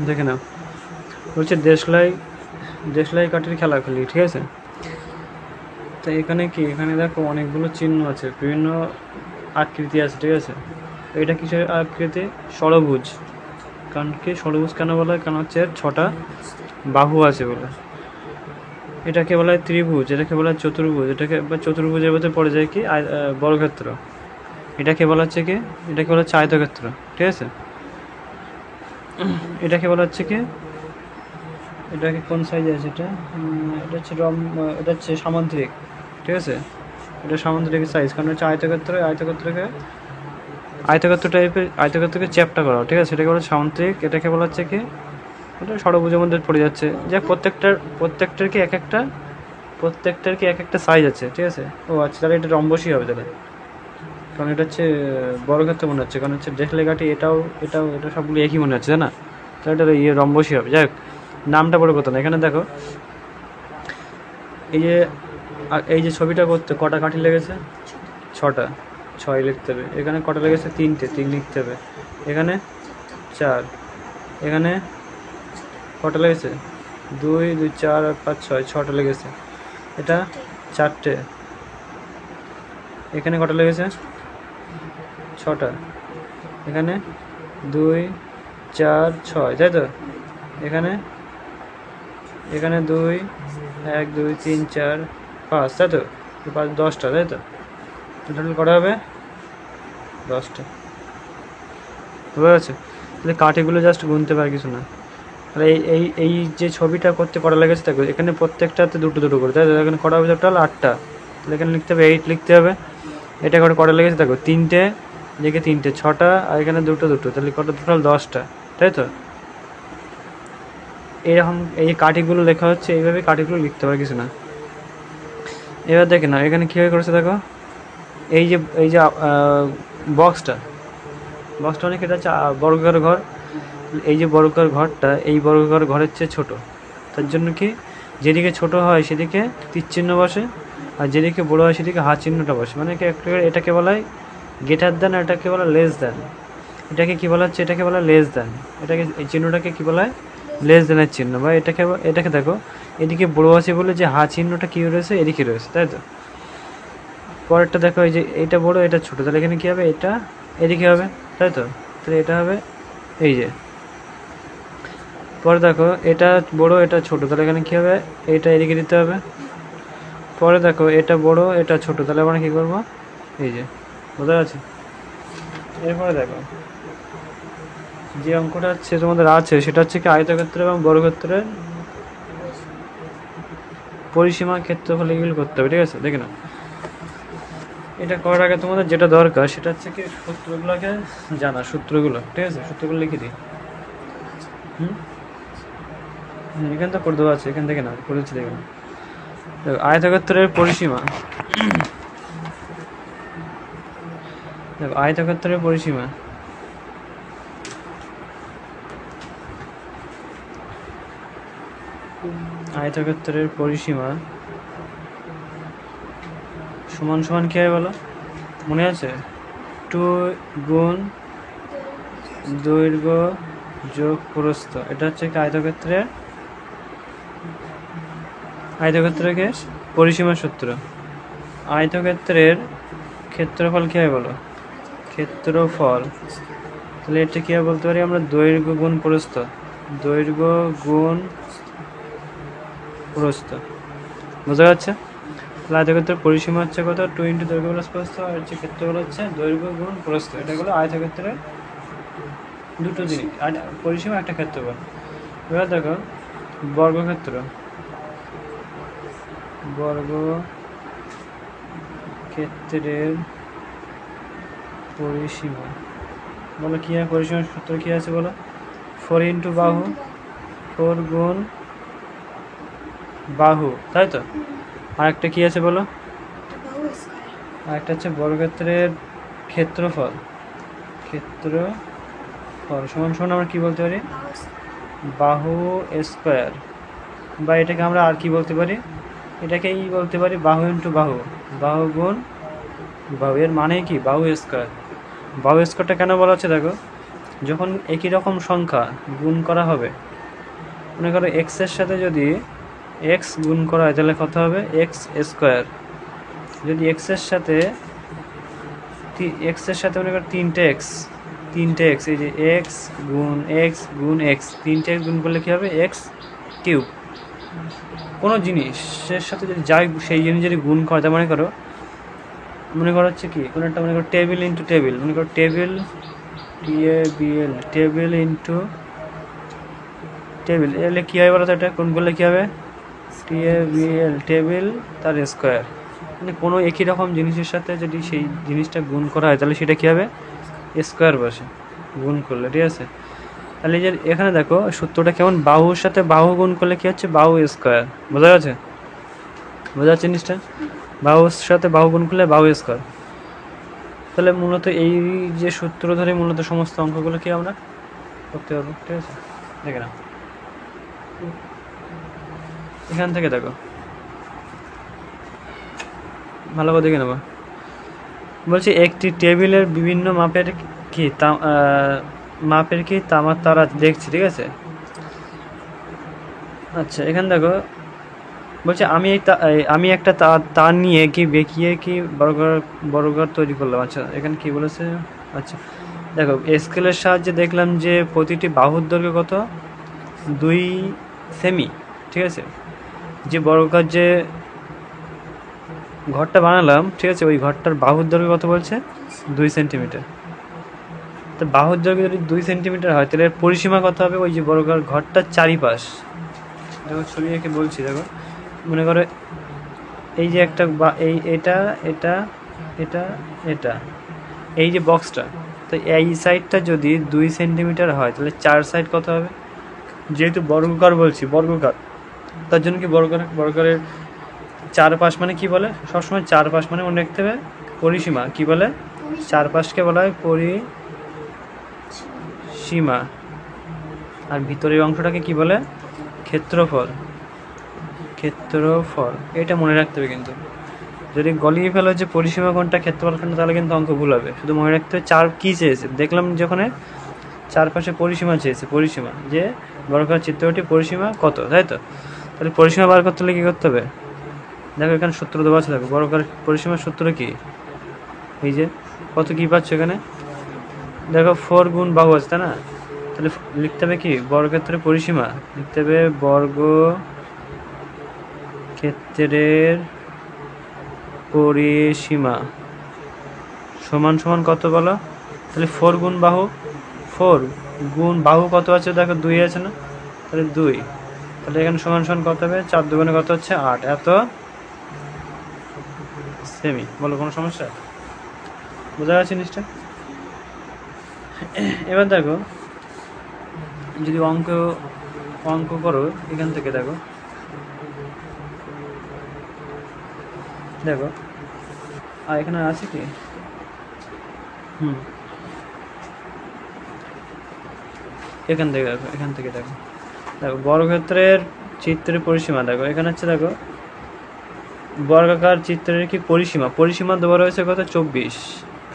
দেখে নাও, বলছে দেশলাই কাঠির খেলাখেলি, ঠিক আছে। তো এখানে কি, এখানে দেখো অনেকগুলো চিহ্ন আছে, বিভিন্ন আকৃতি আছে, ঠিক আছে। এটা কিসের আকৃতি? ষড়ভুজ। কারণ কি ষড়ভুজ কেন বলা হয়? কারণ হচ্ছে এর 6টা বাহু আছে বলে। এটাকে বলা হয় ত্রিভুজ, এটাকে বলা হয় চতুর্ভুজ, এটাকে বা চতুর্ভুজের মধ্যে পড়ে যায় কি বর্গক্ষেত্র। এটাকে বলা হচ্ছে কি, এটাকে বলা হচ্ছে আয়তক্ষেত্র, ঠিক আছে। এটাকে বলা হচ্ছে কি, এটাকে কোন সাইজে আছে এটা? এটা হচ্ছে এটা হচ্ছে সামান্তরিক, ঠিক আছে। এটা সামান্তরিক সাইজ, কারণ হচ্ছে আয়তক্ষেত্র টাইপের, আয়তক্ষেত্রকে চ্যাপ্টা করা, ঠিক আছে। এটাকে বলা সামান্তরিক। এটাকে বলা হচ্ছে কি, এটা ষড়ভুজের মধ্যে পড়ে যাচ্ছে। যে প্রত্যেকটার কি এক একটা সাইজ আছে, ঠিক আছে। ও আচ্ছা, তাহলে এটা রম্বসই হবে তাহলে, কারণ এটা হচ্ছে বর্গক্ষেত্র মনে হচ্ছে, কারণ হচ্ছে দেখলে কাটি এটা সবগুলো একই মনে হচ্ছে, তাই না? তাহলে এটা রম্বসই হবে। যাই হোক, নামটা বড় কথা না। এখানে দেখো, এই যে ছবিটা করতে কটা কাঠি লেগেছে? 6টা, 6 লিখতে হবে। এখানে কটা লেগেছে? 3 লিখতে হবে। এখানে 4, এখানে কটা লেগেছে? 2 2 4 আর 5 6, 6টা লেগেছে। এটা 4টে। এখানে কটা লেগেছে? 6টা। এখানে 2 4 6, তাই তো। এখানে 2 1 2 3 4 5, তাই তো। 5 10টা, তাই তো। টোটাল কটা হবে? 10টা। বুঝতে পারছো? তাহলে কাঠিগুলো জাস্ট গুনতে পারে, কিছু না। তাহলে এই যে ছবিটা করতে কটা লেগেছে দেখো, এখানে প্রত্যেকটাতে দুটো করে, তাই তো। এখানে কটা হবে টোটাল? 8টা। তাহলে এখানে লিখতে হবে 8 লিখতে হবে। এটা করে কটা লেগেছে দেখো, 3টে, লিখে 3টে, 6টা, আর এখানে দুটো, তাহলে কটা টোটাল? 10টা, তাই তো। এরকম এই কাঠিগুলো লেখা হচ্ছে, এইভাবে কাঠিগুলো লিখতে হবে, কিছু না। এবার দেখে না এখানে কীভাবে করেছে দেখো, এই যে বক্সটা অনেক, এটা হচ্ছে বর্গাকার ঘর। এই যে বর্গাকার ঘরটা, এই বর্গাকার ঘরের চেয়ে ছোটো। তার জন্য কি, যেদিকে ছোট হয় সেদিকে তীর চিহ্ন বসে, আর যেদিকে বড়ো হয় সেদিকে হাত চিহ্নটা বসে। মানে এটাকে বলা হয় গ্রেটার দ্যান, এটাকে বলা লেস দ্যান। এটাকে কী বলা হচ্ছে? এটাকে বলা লেস দ্যান। এটাকে, এই চিহ্নটাকে কী বলা হয়? লেস দ্যানের চিহ্ন। বা এটাকে দেখো, এদিকে বড়ো আছে বলে যে হাত চিহ্নটা কী রয়েছে? এদিকে রয়েছে, তাই তো। পরেরটা দেখো, এই যে এটা বড় এটা ছোট, তাহলে এখানে কী হবে? এটা এদিকে হবে, তাই তো। তাহলে এটা হবে এই যে। পরে দেখো, এটা বড় এটা ছোট, তাহলে এখানে কী হবে? এটা এদিকে দিতে হবে। পরে দেখো, এটা বড় এটা ছোট, তাহলে আমরা কী করবো? এই যে, বোঝা যাচ্ছে? এরপরে দেখো, যে অঙ্কটা হচ্ছে তোমাদের আছে, সেটা হচ্ছে কি আয়তক্ষেত্র এবং বর্গক্ষেত্রের পরিসীমা, ক্ষেত্রফল এগুলো করতে হবে, ঠিক আছে। দেখে না, এটা করার আগে তোমাদের যেটা দরকার সেটা হচ্ছে কি সূত্রগুলোকে জানা, সূত্রগুলো, ঠিক আছে। সূত্রগুলো লিখে দিই। এখানে তো করে দেওয়া আছে, এখান থেকে না করেছি, দেখুন। আয়তক্ষেত্রের পরিসীমা, দেখো আয়তক্ষেত্রের পরিসীমা সমান সমান কী হয় বলো? মনে আছে? 2 গুণ দৈর্ঘ্য যোগ প্রস্থ। এটা হচ্ছে কি আয়তক্ষেত্রকে পরিসীমা সূত্র। আয়তক্ষেত্রের ক্ষেত্রফল কী হয় বলো? ক্ষেত্রফল। তাহলে এটা কী হয় বলতে পারি আমরা? দৈর্ঘ্য গুণ প্রস্থ। দৈর্ঘ্য গুণ প্রস্থ, বোঝা যাচ্ছে? তাহলে আয়তক্ষেত্রের পরিসীমা হচ্ছে কত? 2 × দৈর্ঘ্য প্লাস প্রস্থ, আর হচ্ছে ক্ষেত্রফল হচ্ছে দৈর্ঘ্য গুণ প্রস্থ। এটা হলো আয়তক্ষেত্রের দুটো জিনিস, আর পরিসীমা একটা ক্ষেত্রফল। এবার দেখো বর্গক্ষেত্রের পরিসীমা বলো কী হয়? পরিসীমার সূত্র কী আছে বলো? 4 × বাহু, 4 গুণ বাহু, তাই তো। আর একটা কী আছে বলো? আর একটা হচ্ছে বর্গক্ষেত্রের ক্ষেত্রফল সমান সমান আমরা কী বলতে পারি? বাহু স্কোয়ার। বা এটাকে আমরা আর কি বলতে পারি? এটাকেই বলতে পারি বাহু ইন্টু বাহু, বাহু গুণ বাহু। এর মানে কি? বাহু স্কোয়ার। বাহু স্কোয়ারটা কেন বলা হচ্ছে দেখো, যখন একই রকম সংখ্যা গুণ করা হবে, মনে করো এক্সের সাথে যদি এক্স গুণ করা হয় তাহলে কত হবে, এক্স স্কোয়ার। যদি এক্সের সাথে মনে করো তিনটে এক্স, এই যে এক্স গুণ এক্স, তিনটে এক্স গুণ করলে কী হবে, এক্স কিউব। কোনো জিনিসের সাথে যদি যাই সেই জিনিস যদি গুণ করা যায়, মনে করো হচ্ছে কি, কোনো একটা মনে করো টেবিল ইন্টু টেবিল, মনে করো টেবিল টেবিল ইন্টু টেবিল, এলে কী হবে বলো তো, এটা কোন করলে কী হবে, টেবিল তার স্কোয়ার। মানে কোনো একই রকম জিনিসের সাথে যদি সেই জিনিসটা গুণ করা হয় তাহলে সেটা কী হবে, স্কোয়ার বসে গুণ করলে, ঠিক আছে। তাহলে যে এখানে দেখো সূত্রটা কেমন, বাহুর সাথে বাহু গুণ করলে কী হচ্ছে, বাহু স্কোয়ার। বোঝা যাচ্ছে জিনিসটা, বাহুর সাথে বাহু গুণ করলে বাহু স্কোয়ার। তাহলে মূলত এই যে সূত্র ধরে মূলত সমস্ত অঙ্কগুলো কি আমরা করতে পারবো, ঠিক আছে। দেখে না, এখান থেকে দেখো ভালো করে দেখে নেবো। বলছি একটি টেবিলের বিভিন্ন মাপের কি তারা দেখছি, ঠিক আছে। আচ্ছা এখানে দেখো বলছে আমি একটা তার নিয়ে কি বেঁকিয়ে কি বর্গাকার তৈরি করলাম। আচ্ছা এখানে কি বলেছে, আচ্ছা দেখো স্কেলের সাহায্যে দেখলাম যে প্রতিটি বাহুর দৈর্ঘ্য কত, 2 সেমি, ঠিক আছে। যে বর্গাকার যে ঘরটা বানালাম, ঠিক আছে, ওই ঘরটার বাহুর দৈর্ঘ্য কত বলছে, 2 সেন্টিমিটার। তো বাহুর দৈর্ঘ্য যদি 2 সেন্টিমিটার হয় তাহলে পরিসীমা কত হবে, ওই যে বর্গাকার ঘরটার চারিপাশ। দেখো ছবি এঁকে বলছি, দেখো মনে করো এই যে একটা এটা এটা এটা এটা এই যে বক্সটা, তো এই সাইডটা যদি 2 সেন্টিমিটার হয় তাহলে 4 সাইড কত হবে, যেহেতু বর্গাকার বলছি, বর্গাকার তার জন্য কি বর্গাকারের চারপাশ মানে কি বলে, সবসময় চারপাশ মানে মনে রাখতে হবে পরিসীমা। কি বলে, চারপাশকে বলা হয় পরিসীমা, আর ভিতরের অংশটাকে কি বলে, ক্ষেত্রফল। এটা মনে রাখতে হবে, কিন্তু যদি গলিয়ে ফেলো যে পরিসীমা কোনটা ক্ষেত্রফল কোনটা তাহলে কিন্তু অঙ্ক ভুল হবে। শুধু মনে রাখতে হবে চার কী চেয়েছে, দেখলাম যখন চারপাশে পরিসীমা চেয়েছে, পরিসীমা যে বর্গাকার চিত্রটি পরিসীমা কত, তাই তো। তাহলে পরিসীমা বার করতে হলে কী করতে হবে, দেখো এখানে সূত্র দেওয়া আছে, দেখো বর্গাকার পরিসীমার সূত্র কি, এই যে কত কী পাচ্ছ এখানে, দেখো 4 গুণ বাহু আছে, তাই না। তাহলে লিখতে হবে কি, বর্গক্ষেত্রের পরিসীমা লিখতে হবে, বর্গক্ষেত্রের পরিসীমা সমান সমান কত বলো, তাহলে 4 গুণ বাহু, 4 গুণ বাহু কত আছে, দেখো 2 আছে না, তাহলে 2, তাহলে এখানে সমান সমান কত হবে, 4 দুগুণে কত হচ্ছে 8, এত সেমি। বলো কোনো সমস্যা, বোঝা যাচ্ছে জিনিসটা। এবার দেখো যদি অঙ্ক করো এখান থেকে, দেখো আর এখানে আছে কি, এখান থেকে দেখো বর্গক্ষেত্রের চিত্রের পরিসীমা, দেখো এখানে হচ্ছে, দেখো বর্গাকার চিত্রের কি পরিসীমা দেওয়া রয়েছে কত, 24,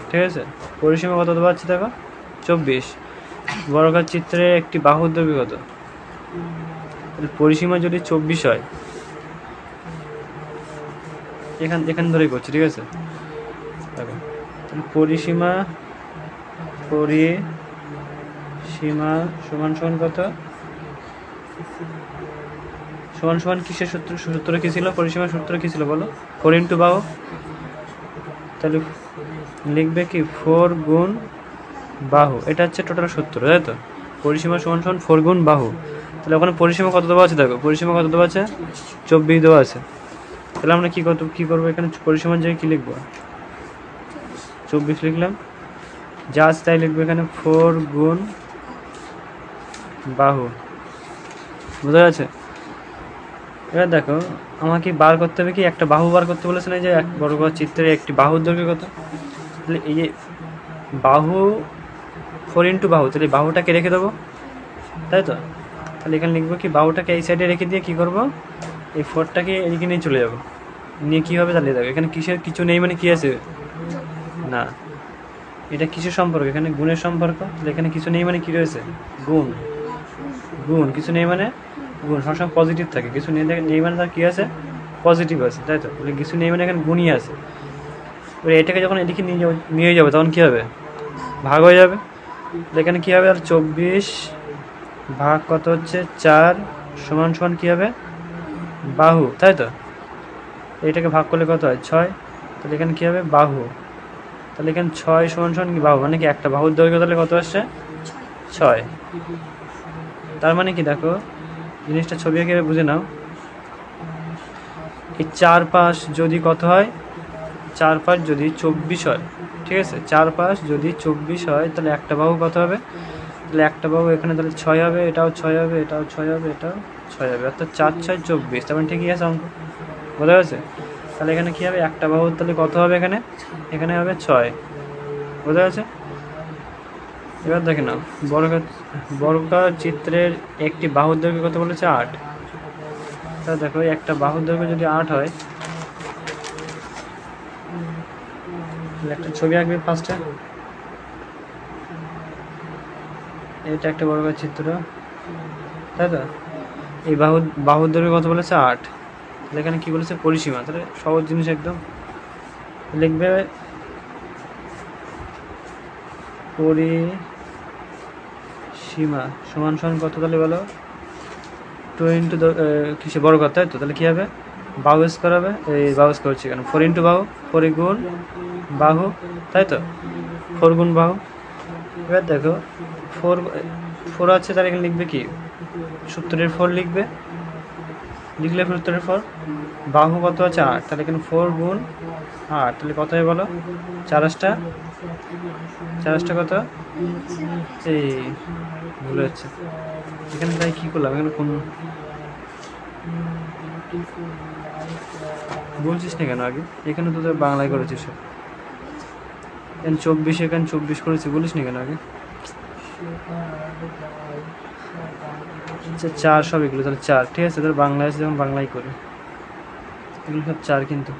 ঠিক আছে। পরিসীমা কত দেওয়া আছে, দেখো 24। বর্গাকার চিত্রের একটি বাহুর দৈর্ঘ্য কত, পরিসীমা যদি 24 হয়, এখান ধরেই করছি, ঠিক আছে। দেখো পরিসীমা সমান সমান কত, সমান সমান কিসের সূত্র কি ছিল, পরিসীমার সূত্র কি ছিল বলো, 4 ইন্টু বাহু। তাহলে লিখবে কি 4 গুণ বাহু, এটা হচ্ছে টোটাল সূত্র, তাই তো। পরিসীমা সমান সমান 4 গুণ বাহু। তাহলে ওখানে পরিসীমা কত দেওয়া আছে, দেখো পরিসীমা কত দেওয়া আছে, 24 দেওয়া আছে। তাহলে আমরা কি করবো এখানে, পরিসীমার জায়গায় কী লিখবো, 24 লিখলাম, যা আছে তাই লিখবো এখানে, 4 গুণ বাহু। বোঝা যাচ্ছে। এবার দেখো আমাকে বার করতে হবে কি, একটা বাহু বার করতে বলেছে না, যে এক বর্গাকার চিত্রের একটি বাহুর দৈর্ঘ্য কত। তাহলে এই যে বাহু 4 ইন্টু বাহু, তাহলে বাহুটাকে রেখে দেবো, তাই তো। তাহলে এখানে লিখবো কি, বাহুটাকে এই সাইডে রেখে দিয়ে কি করবো, এই 4টাকে এদিকে নিয়ে চলে যাবো, নিয়ে কী হবে তাহলে দেখো এখানে কিছু নেই, মানে কি আছে না, এটা কিসের সম্পর্ক? এখানে গুণের সম্পর্ক। এখানে কিছু নেই মানে কি রয়েছে? গুণ। গুণ কিছু নেই মানে গুণ সবসময় পজিটিভ থাকে, কিছু নেই মানে তার কী আছে? পজিটিভ আছে, তাই তো? কিছু নেই মানে এখানে গুণই আছে। এবার এটাকে যখন এদিকে নিয়ে যাবে তখন কী হবে? ভাগ হয়ে যাবে। এখানে কী হবে? আর 24 ভাগ কত হচ্ছে 4 সমান সমান কী হবে? বাহু, তাই তো? এটাকে ভাগ করলে কত হয়? 6। তাহলে এখানে কী হবে? বাহু। তাহলে এখানে 6 সমান সমান কি বাহু, মানে কি একটা বাহুর দৈর্ঘ্য তাহলে কত আসছে? 6। তার মানে কি দেখো, জিনিসটা ছবি এঁকে বুঝে নাও। এই 4 5 যদি কত হয়? 4 5 যদি 24 হয়, ঠিক আছে? 4 5 যদি 24 হয় তাহলে একটা বাহু কত হবে? তাহলে একটা বাহু এখানে তাহলে 6 হবে, এটাও 6 হবে, এটাও 6 হবে, এটাও 6 হবে, অর্থাৎ 4 6 24। তার মানে ঠিকই আছে অঙ্ক, বোঝা গেছে? তাহলে এখানে কী হবে? একটা বাহু তাহলে কত হবে? এখানে হবে 6, বোঝা গেছে? এবার দেখে নাও, বর্গাকার চিত্রের একটি বাহুর দৈর্ঘ্য কত বলেছে? 8। তাহলে দেখো একটা বাহুর দৈর্ঘ্য যদি 8 হয়, একটা ছবি আঁকবে ফার্স্টে। এটা একটা বর্গাকার চিত্র, তাই তো? এই বাহুর দৈর্ঘ্য কত বলেছে? 8। তাহলে এখানে কী বলেছে? পরিসীমা। তাহলে সহজ জিনিস একদম, লিখবে পরিসীমা সমান সমান কত? তাহলে বলো 2 ইন্টু কিসে বর্গাকার, তাই তো? তাহলে কী হবে? বাহু স্কোয়ার হবে, এই বাহু স্কোয়ার হচ্ছে কেন? 4 ইন্টু বাহু, 4 গুণ বাহু, তাই তো? 4 গুণ বাহু। এবার দেখো 4 আছে, তাহলে এখানে লিখবে কি? সূত্রের 4 লিখবে, লিখলে সূত্রের 4। বাহু কত আছে? 8। তাহলে এখানে 4 গুণ 8, তাহলে কত হয় বলো? 4 8 কত? এই ভুল হচ্ছে এখানে, তাই কী করলাম? এখানে কোন বলছিস না কেন আগে? এখানে তো তোর বাংলায় করেছিস, এখানে 24, এখানে 24 করেছি, বলিস না কেন আগে? আচ্ছা 4 সব এগুলো তাহলে 4, ঠিক আছে? তোর বাংলায় আছে যখন বাংলাই করি, এগুলো সব 4 কিন্তু,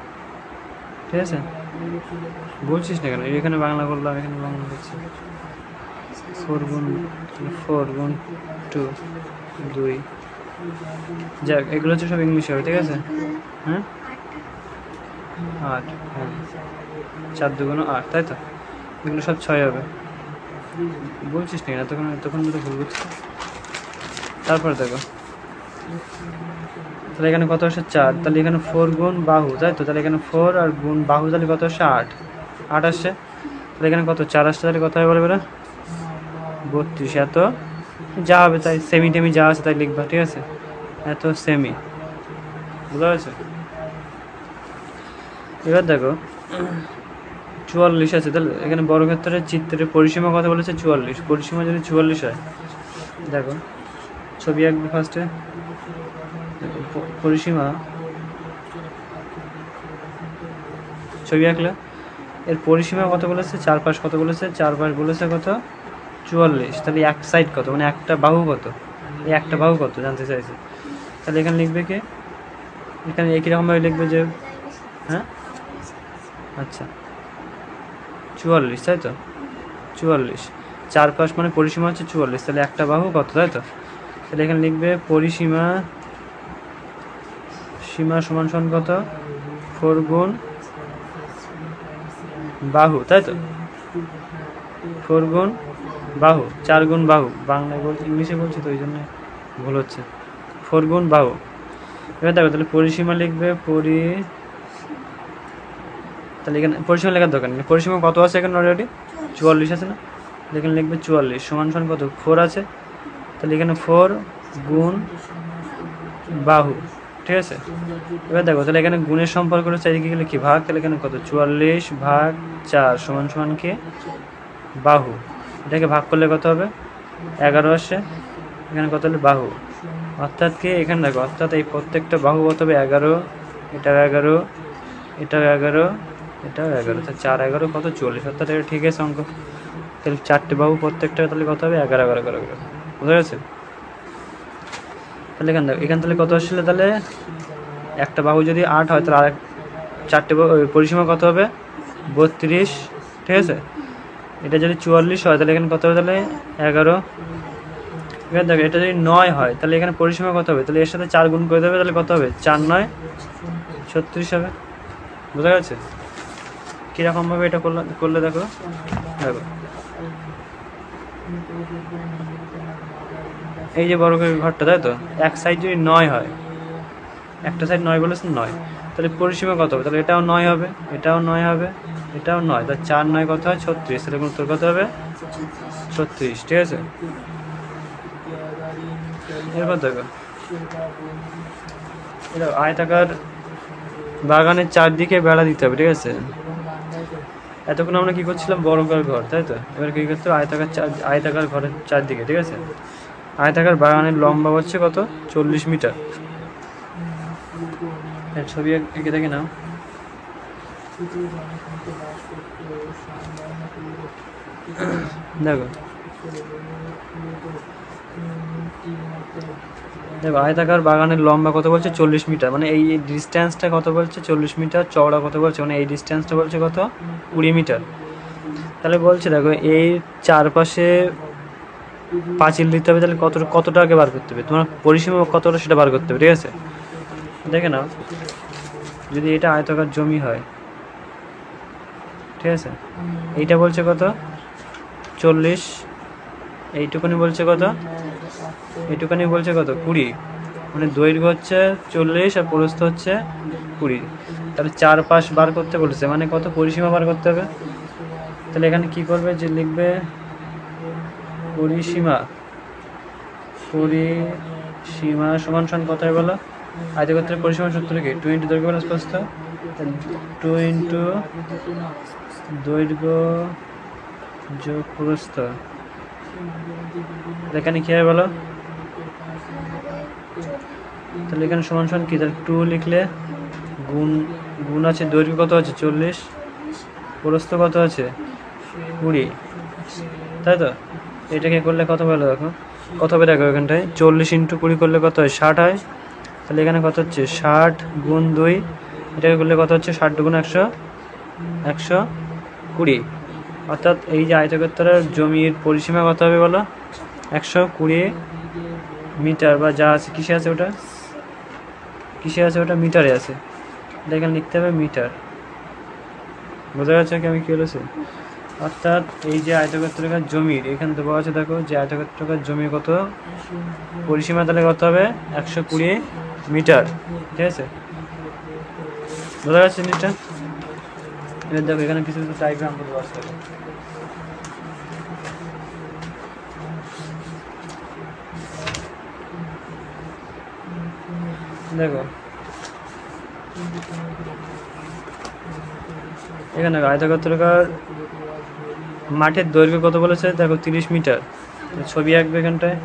ঠিক আছে? বলছিস না কেন? এখানে বাংলা করলাম, এখানে বাংলা করছি। 4 গুণ 2 2, যাক এগুলো হচ্ছে সব ইংলিশ হবে, ঠিক আছে? হ্যাঁ 8, হ্যাঁ 4 2 8, তাই তো? এগুলো সব 6 হবে। বলছিস না এতক্ষণ তো ভুল করছিস। তারপর দেখো, তাহলে এখানে কত আসে? 4। তাহলে এখানে 4 গুণ বাহু, তাই তো? তাহলে এখানে 4 আর গুণ বাহু, তাহলে কত আসছে? 8 আসছে। তাহলে এখানে কত? 4 আসছে, তাহলে কত হবে বলে বেরা? 32। এত যা হবে তাই, সেমি টেমি যা আছে তাই লিখবা, ঠিক আছে? এত সেমি, বুঝা গেছে? এবার দেখো 44 আছে, তাহলে এখানে বর্গক্ষেত্রের চিত্রের পরিসীমা কত বলেছে? 44। পরিসীমা যদি 44 হয়, দেখো ছবি আঁকবে ফার্স্টে। পরিসীমা ছবি আঁকলে এর পরিসীমা কত বলেছে? 4 5 কত বলেছে? 4 5 বলেছে কত? 44। তাহলে এক সাইড কত, মানে একটা বাহু কত? এই একটা বাহু কত জানতে চাইছে। তাহলে এখানে লিখবে কি? এখানে একই রকমভাবে লিখবে যে, হ্যাঁ আচ্ছা 44, তাই তো? 44, 4 5 মানে পরিসীমা হচ্ছে 44, তাহলে একটা বাহু কত, তাই তো? তাহলে এখানে লিখবে পরিসীমা সমান সমান কত? 4 গুণ বাহু, তাই তো? 4 গুণ বাহু, 4 গুণ বাহু। বাংলায় বলছি, ইংলিশে বলছি তো ওই জন্য ভুল হচ্ছে। 4 গুণ বাহু। এবার দেখো তাহলে পরিসীমা লিখবে তাহলে এখানে পরিসীমা লেখার দরকার নেই, পরিসীমা কত আছে এখানে? অলরেডি 44 আছে না? এখানে লিখবে 44 সমান সমান কত? 4 আছে, তাহলে এখানে 4 গুণ বাহু, ঠিক আছে? এবার দেখো তাহলে এখানে গুণের সম্পর্ক রয়েছে, এদিকে গেলে কি ভাগ, তাহলে এখানে কত? 44 ভাগ 4 সমান সমান কি? বাহু। এটাকে ভাগ করলে কত হবে? 11 আসে। এখানে কত হলে? বাহু। অর্থাৎ কি এখানে দেখো, অর্থাৎ এই প্রত্যেকটা বাহু কত হবে? 11, এটাও 11, এটাও 11, এটাও 11, তা 4 11 কত? 40। অর্থাৎ এটা ঠিক আছে অঙ্ক। তাহলে 4টে বাহু প্রত্যেকটা তাহলে কত হবে? 11 11 11 11, বুঝা গেছে? তাহলে এখানে দেখো, এখানে তাহলে কত আসলে? তাহলে একটা বাহু যদি 8 হয় তাহলে আরেক 4টে পরিসীমা কত হবে? 32, ঠিক আছে? এটা যদি 44 হয় তাহলে এখানে কত হবে, তাহলে 11। এখানে দেখো এটা যদি 9 হয় তাহলে এখানে পরিসীমা কত হবে, তাহলে এর সাথে 4 গুণ করে দেবে, তাহলে কত হবে, 4 9 36 হবে। বোঝা গেছে কীরকমভাবে এটা করলে দেখো দেখো এই যে বর্গের ঘরটা, তাই তো এক সাইড যদি 9 হয়, একটা সাইড 9 বলেছে 9, তাহলে পরিসীমা কত হবে, তাহলে এটাও 9 হবে, এটাও 9 হবে, এটাও 9, তাহলে 4 9 কত হয় 36, তাহলে উত্তর কত হবে 36। ঠিক আছে, এরপর দেখো এটা আয়তাকার বাগানের চারদিকে বেড়া দিতে হবে। ঠিক আছে, এতক্ষণ আমরা কি করছিলাম, বর্গাকার ঘর, তাই তো এবার কি করতে হবে, আয়তাকার ঘরের চারদিকে। ঠিক আছে, আয়তাকার বাগানের লম্বা হচ্ছে কত, 40 মিটার। ছবি এঁকে দেখে নাও। দেখো দেখো আয়তাকার বাগানের লম্বা কত বলছে, 40 মিটার, মানে এই ডিস্টেন্সটা কত বলছে, 40 মিটার। চওড়া কত বলছে, মানে এই ডিস্টেন্সটা বলছে কত, 20 মিটার। তাহলে বলছে দেখো এই চারপাশে পাঁচিল দিতে হবে, তাহলে কতটা আগে বার করতে হবে, তোমার পরিসীমা কতটা সেটা বার করতে হবে। ঠিক আছে, দেখে নাও যদি এটা আয়তাকার জমি হয়, ঠিক আছে, এইটা বলছে কত 40, এইটুকুনি বলছে কত, এইটুকুনি বলছে কত 20, মানে দৈর্ঘ্য হচ্ছে 40 আর প্রস্থ হচ্ছে 20। তাহলে 4 পাশ বার করতে বলেছে, মানে কত পরিসীমা বার করতে হবে। তাহলে এখানে কি করবে, যে লিখবে পরিসীমা সমান সমান কথায় বলো, আয়তক্ষেত্রের পরিসীমা সূত্র কি, 2 ইন্টু দৈর্ঘ্য প্লাস প্রস্থ, 2 ইন্টু দৈর্ঘ্য যোগ প্রস্থ। এখানে কি হয় বলো, তাহলে এখানে সমান সমান কি, তাহলে 2 লিখলে গুণ আছে, দৈর্ঘ্য কত আছে 40, প্রস্থ কত আছে 20, তাই তো এটাকে করলে কত বলো, দেখো কত হবে, দেখো এখানটায় 40 ইন্টু 20 করলে কত হয়, 60 হয়। তাহলে এখানে কত হচ্ছে 60 গুণ 2, এটাকে করলে কত হচ্ছে 60 গুণ 100, 120। অর্থাৎ এই যে আয়তক্ষেত্রের জমির পরিসীমা কত হবে বলো, 120 মিটার, বা যা আছে কিসে আছে ওটা, মিটারে আছে, এটা এখানে লিখতে হবে মিটার। বোঝা যাচ্ছে কি আমি কি বলেছি। অর্থাৎ এই যে আয়তক্ষেত্রাকার জমির এখানে দেওয়া আছে, দেখো যে আয়তক্ষেত্রাকার জমি কত পরিসীমা, তাহলে কত হবে 120 মিটার। ঠিক আছে, বোঝা যাচ্ছে জিনিসটা। এবার দেখো এখানে কিছু কিছু ডায়াগ্রাম দেওয়া আছে, দেখো এখানে আয়তক্ষেত্রাকার মাঠের দৈর্ঘ্য কত বলেছে, দেখো 30 মিটার। ছবি আঁকবে এখানটায়,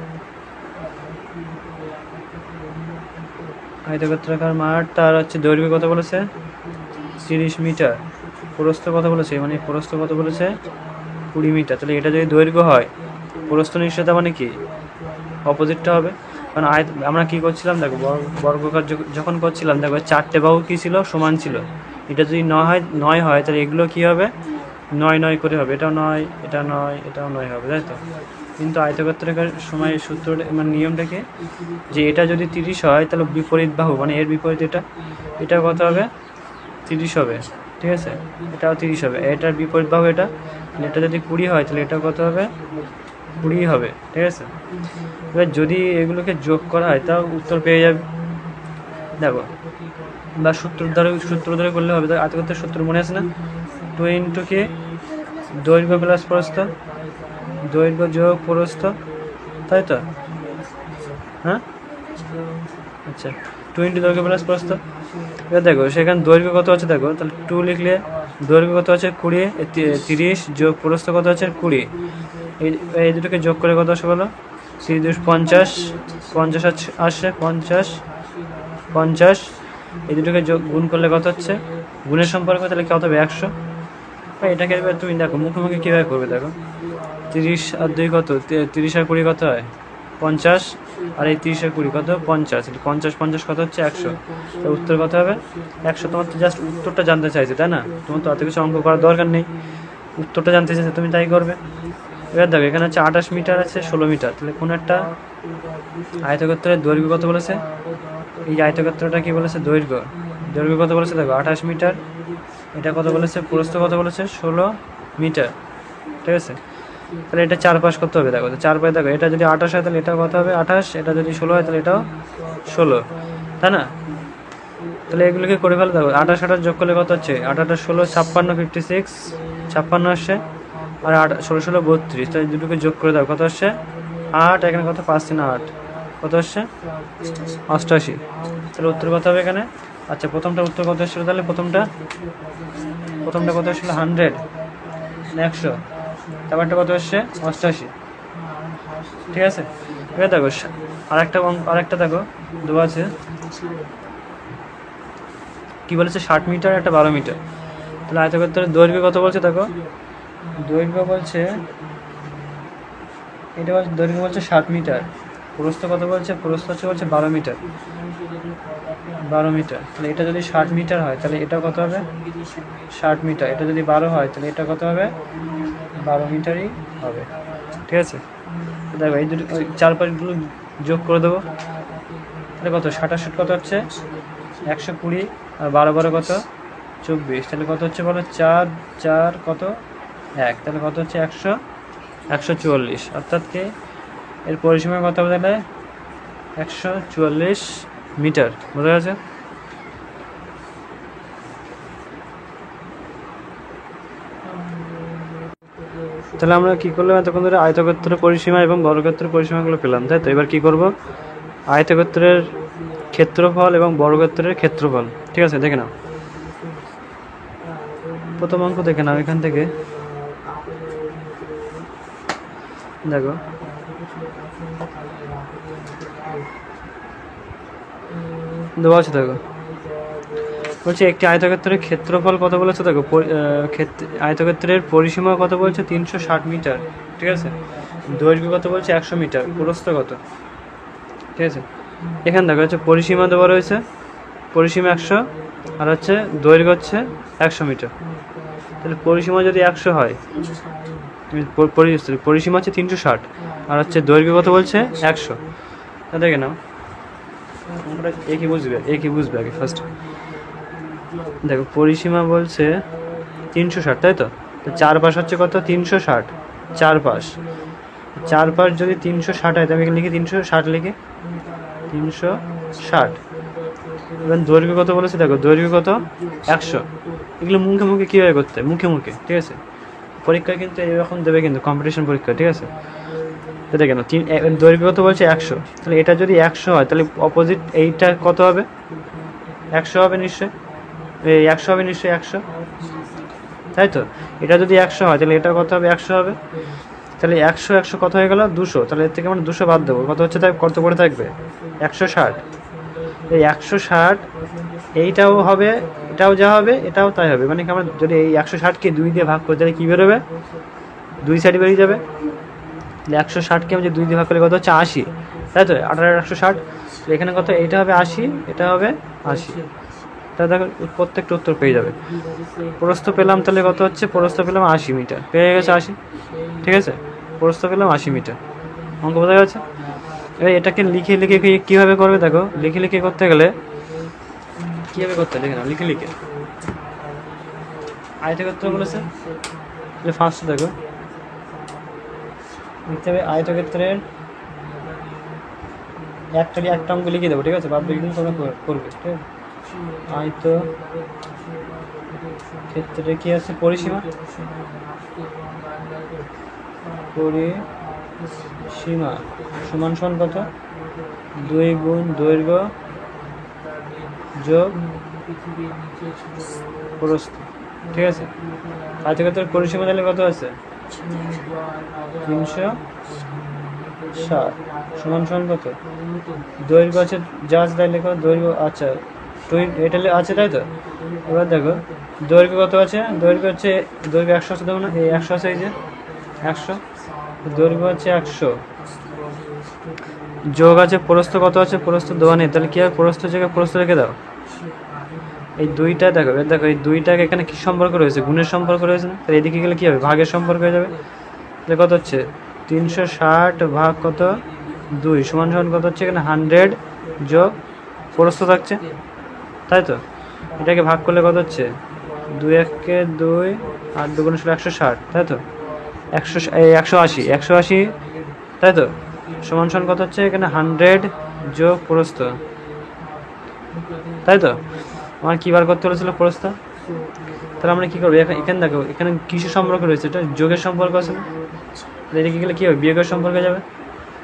আয়তক্ষেত্রাকার মাঠ, তার হচ্ছে দৈর্ঘ্য কত বলেছে 30 মিটার, প্রস্থ কত বলেছে, মানে প্রস্থ কত বলেছে 20 মিটার। তাহলে এটা যদি দৈর্ঘ্য হয়, প্রস্থ নিশ্চয়তা মানে কি অপোজিটটা হবে। কারণ আমরা কি করছিলাম, দেখো বর্গাকার যখন করছিলাম, দেখো 4টে বাহু কি ছিল, সমান ছিল। এটা যদি 9 হয় তাহলে এগুলো কি হবে, 9 9 করে হবে, এটাও 9, এটা 9, এটাও 9 হবে, তাই তো। কিন্তু আয়তক্ষেত্রাকার সময় সূত্রটা মানে নিয়মটা কি, যে এটা যদি 30 হয় তাহলে বিপরীত বাহু, মানে এর বিপরীত এটা কত হবে 30 হবে। ঠিক আছে, এটাও 30 হবে, এটার বিপরীত বাহু এটা যদি 20 হয় তাহলে এটা কত হবে 20 হবে। ঠিক আছে, এবার যদি এগুলোকে যোগ করা হয় তাও উত্তর পেয়ে যাবে। দেখো বা সূত্র ধরে করলে হবে, আয়তক্ষেত্রের সূত্র মনে আছে না, 2 ইন্টু কি দৈর্ঘ্য প্লাস প্রস্থ, দৈর্ঘ্য যোগ প্রস্থ, তাই তো। হ্যাঁ আচ্ছা, 2 ইন্টু দৈর্ঘ্য প্লাস প্রস্থ। এবার দেখো সেখানে দৈর্ঘ্য কত আছে, দেখো তাহলে 2 লিখলে দৈর্ঘ্য কত আছে 20, 30 যোগ প্রস্থ কত আছে 20, এই দুটোকে যোগ করে কত আসে বলো, 30 50, 50 আসে 50, এই দুটোকে গুণ করলে কত হচ্ছে, গুণের সম্পর্ক তাহলে কত হবে 100। এটাকে এবার তুমি দেখো মুখোমুখি কীভাবে করবে, দেখো 30 আর 2 কত, 30 আর 20 কত হয় 50, আর এই 30 আর 20 কত 50, 50 50 কত হচ্ছে 100। তো উত্তর কত হবে 100। তোমার তো জাস্ট উত্তরটা জানতে চাইছে, তাই না, তোমার তো অত কিছু অঙ্ক করার দরকার নেই। উত্তরটা জানতে চাইছে, তুমি তাই করবে। এবার দেখো এখানে হচ্ছে 28 মিটার আছে 16 মিটার, তাহলে কোন একটা আয়তক্ষেত্রের দৈর্ঘ্য কত বলেছে? এই আয়তক্ষেত্রটা কি বলেছে? দৈর্ঘ্য কত বলেছে দেখো 28 মিটার, এটা কত বলেছে? প্রস্থ কত বলেছে? 16 মিটার, ঠিক আছে। তাহলে এটা 4 পাশ করতে হবে, দেখো 4 পাশ, দেখো এটা যদি 28 হয় তাহলে এটাও কত হবে? 28, এটা যদি 16 হয় তাহলে এটাও 16, তাই না? তাহলে এগুলোকে করে ফেলে, দেখো 28 যোগ করলে কত হচ্ছে? 28 16 56, 56 56 আসছে, আর 16 16 32, তাহলে দুটোকে যোগ করে দাও, কত আসছে? 8, এখানে কত? 5 3 8, কত আসছে? 88। তাহলে উত্তর কত হবে এখানে? আচ্ছা, প্রথমটা উত্তর কত এসেছিল তাহলে? প্রথমটা কত এসেছিল? 100 না 100? তারপরটা কত আসছে? 88, ঠিক আছে। এবার দেখো আরেকটা দেখো দেওয়া আছে, কি বলেছে? 60 মিটার, একটা 12 মিটার। তাহলে আয়তক্ষেত্রের দৈর্ঘ্য কত বলছে? দেখো দৈর্ঘ্য বলছে, এটা বলছে দৈর্ঘ্য বলছে 60 মিটার, প্রস্থ কত বলছে? প্রস্থ বলছে 12 মিটার, 12 মিটার। তাহলে এটা যদি 60 মিটার হয় তাহলে এটা কত হবে? 60 মিটার। এটা যদি 12 হয় তাহলে এটা কত হবে? 12 মিটারই হবে, ঠিক আছে। দেখো এই দুটো 4 পাশগুলো যোগ করে দেবো, তাহলে কত? 67 কত হচ্ছে? 120, আর 12 12 কত? 24, তাহলে কত হচ্ছে বলো? 4 4 কত? 1, তাহলে কত হচ্ছে? 144, অর্থাৎ কি এর পরিসীমা কত হবে তাহলে? 144 মিটার, বোঝা গেছে? তাহলে আমরা কি করলাম এতক্ষণ ধরে? আয়তক্ষেত্রের পরিসীমা এবং বর্গক্ষেত্রের পরিসীমাগুলো পেলাম, তাই তো। এবার কি করব? আয়তক্ষেত্রের ক্ষেত্রফল এবং বর্গক্ষেত্রের ক্ষেত্রফল, ঠিক আছে, দেখে নাও। প্রথম অঙ্ক দেখে নাও, এখান থেকে দেখো দেওয়া আছে, দেখো বলছে একটি আয়তক্ষেত্রের ক্ষেত্রফল কত বলেছে? দেখো আয়তক্ষেত্রের পরিসীমা কত বলছে? 360 মিটার, ঠিক আছে। দৈর্ঘ্য কত বলছে? 100 মিটার, প্রস্থ কত, ঠিক আছে। এখানে দেখো হচ্ছে পরিসীমা দেওয়া রয়েছে, পরিসীমা 100, আর হচ্ছে দৈর্ঘ্য হচ্ছে 100 মিটার। তাহলে পরিসীমা যদি 100 হয়, পরিসীমা হচ্ছে 360, আর হচ্ছে দৈর্ঘ্য কত বলছে? 100। তা দেখে নাও, একই বুঝবে আগে ফার্স্ট। দেখো পরিসীমা বলছে 360, তাই তো। 4 পাশ হচ্ছে কত? 360, 4 পাশ যদি 360 হয়, আমি লিখি 360, লিখি 360। এবার দৈর্ঘ্য কত বলেছে? দেখো দৈর্ঘ্য কত? 100। এগুলো মুখে মুখে কীভাবে করতে? মুখে, ঠিক আছে। পরীক্ষায় কিন্তু এরকম দেবে, কিন্তু কম্পিটিশন পরীক্ষা, ঠিক আছে। এটা কেন দৈর্ঘ্য কত বলছে? 100। তাহলে এটা যদি 100 হয় তাহলে অপোজিট এইটা কত হবে? 100 হবে নিশ্চয়, 100 হবে নিশ্চয়ই, 100, তাই তো। এটা যদি 100 হয় তাহলে এটা কত হবে? 100 হবে। তাহলে 100 কত হয়ে গেল? 200। তাহলে এর থেকে আমরা 200 বাদ দেবো, কত হচ্ছে? তাই কত পড়ে থাকবে? 160। এই 160 এইটাও হবে, এটাও যা হবে এটাও তাই হবে, মানে কি আমরা যদি এই 160কে 2 দিয়ে ভাগ করি তাহলে কী বেরোবে? 2 সাইড বেরিয়ে যাবে। 160কে আমি যে 2 দিয়ে ভাগ করলে কত হচ্ছে? 80, তাই তো। 18 160, এখানে কত? এইটা হবে 80, এটা হবে 80। তা দেখো প্রত্যেকটা উত্তর পেয়ে যাবে। প্রস্থ পেলাম তাহলে কত হচ্ছে? প্রস্থ পেলাম 80 মিটার, পেয়ে গেছে 80, ঠিক আছে। প্রস্থ পেলাম 80 মিটার, অঙ্ক বোঝা গেছে। এবার এটাকে লিখে কীভাবে করবে? দেখো লিখে করতে গেলে কীভাবে করতে? লিখে নাও, লিখে আয়তক্ষেত্র বলেছে, ফার্স্ট দেখো লিখতে হবে আয়তক্ষেত্রের একটা অঙ্ক লিখে দেবো, ঠিক আছে। বাদ কিন্তু তোমরা করবে, ঠিক আছে। আয়ত ক্ষেত্রে কি আছে? পরিসীমা সমান কত? 2 গুণ দৈর্ঘ্য যোগ প্রস্থ, ঠিক আছে। আয়তক্ষেত্রের পরিসীমা তাহলে কত আছে? 360 সমান কত? দৈর্ঘ্য আছে যা আছে তাই লেখো, দৈর্ঘ্য, আচ্ছা এটা আছে, তাই তো। এবার দেখো দৈর্ঘ্য কত আছে? দৈর্ঘ্য 100 আছে, দেখো না, এই 100 আছে, এই যে 100, দৈর্ঘ্য হচ্ছে 100, যোগ আছে প্রস্থ কত আছে? প্রস্থ দেওয়া নেই, তাহলে কি হয়? প্রস্থ জায়গায় প্রস্থ রেখে দাও, এই দুইটা দেখো, দেখো এই দুইটাকে এখানে কি সম্পর্ক রয়েছে, গুণের সম্পর্ক রয়েছে না, তাহলে এদিকে গেলে কী হবে, ভাগের সম্পর্ক হয়ে যাবে। তাহলে কত হচ্ছে 360 ভাগ কত 2 সমান সমান কত হচ্ছে এখানে 100 যোগ প্রস্থ থাকছে, তাই তো। এটাকে ভাগ করলে কত হচ্ছে 2 1 2 আর 2 গুণ 160, তাই তো। 180 তাই তো, সমান সমান কত হচ্ছে এখানে 100 যোগ প্রস্থ, তাই তো। আমার কী বার করতে বলেছিল প্রস্থ। তাহলে আমরা কী করবো, এখানে দেখো এখানে কিসের সম্পর্ক রয়েছে, এটা যোগের সম্পর্ক আছে না, তাহলে এদিকে গেলে কী হবে, বিয়োগের সম্পর্কে যাবে।